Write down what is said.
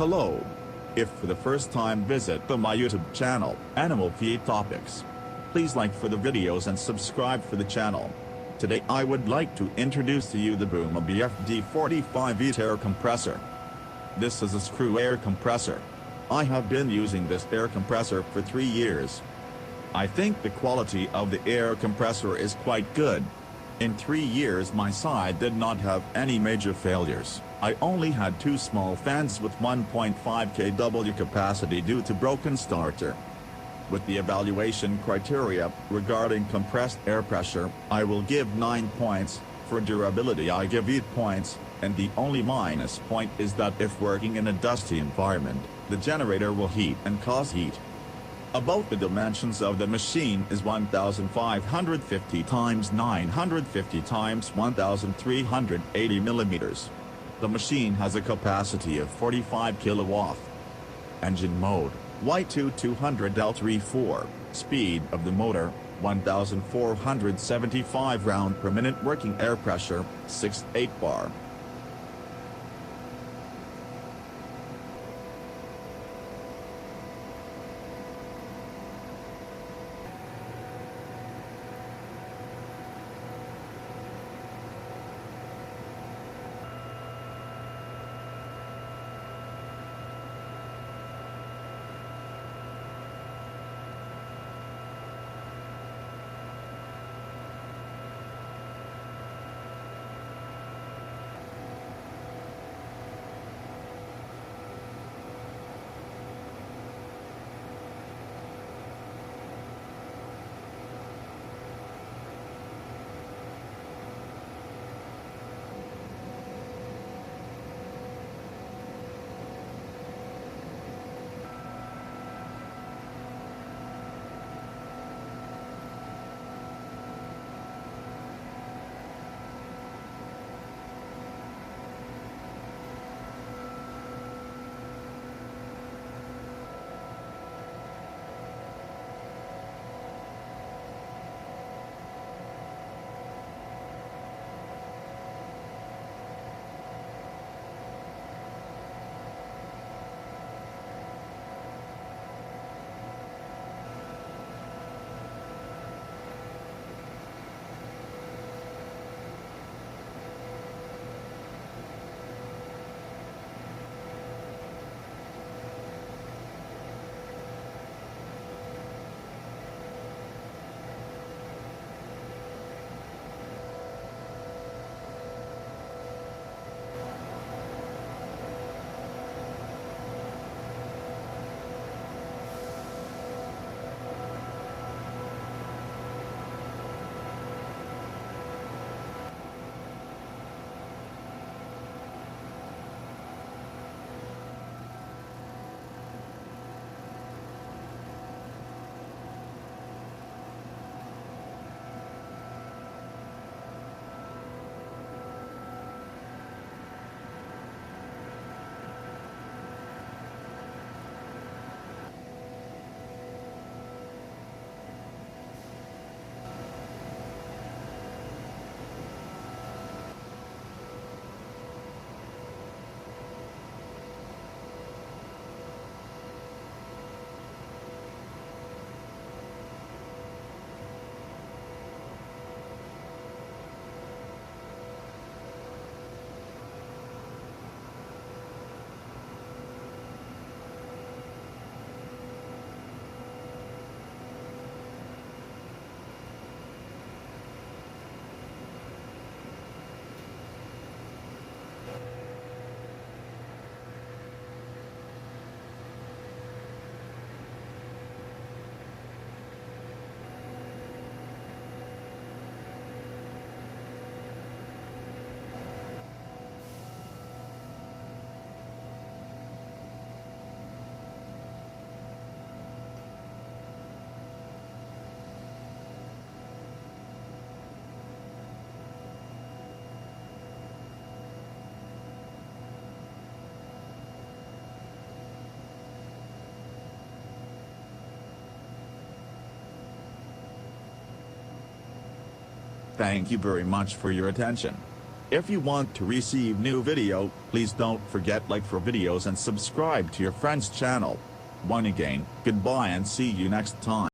Hello. If for the first time visit my YouTube channel, Animal Feed Topics. Please like for the videos and subscribe for the channel. Today I would like to introduce to you the BUMA BFD 45V air compressor. This is a screw air compressor. I have been using this air compressor for 3 years. I think the quality of the air compressor is quite good. In 3 years my side did not have any major failures. I only had 2 small fans with 1.5 kW capacity due to broken starter. With the evaluation criteria regarding compressed air pressure, I will give 9 points, for durability I give 8 points, and the only minus point is that if working in a dusty environment, the generator will heat and cause heat. About the dimensions of the machine is 1550 x 950 x 1380 mm. The machine has a capacity of 45 kW. Engine mode, Y2 200L34, speed of the motor, 1475 round per minute, working air pressure, 6-8 bar. Thank you very much for your attention. If you want to receive new video, please don't forget like for videos and subscribe to your friend's channel. Once again, goodbye and see you next time.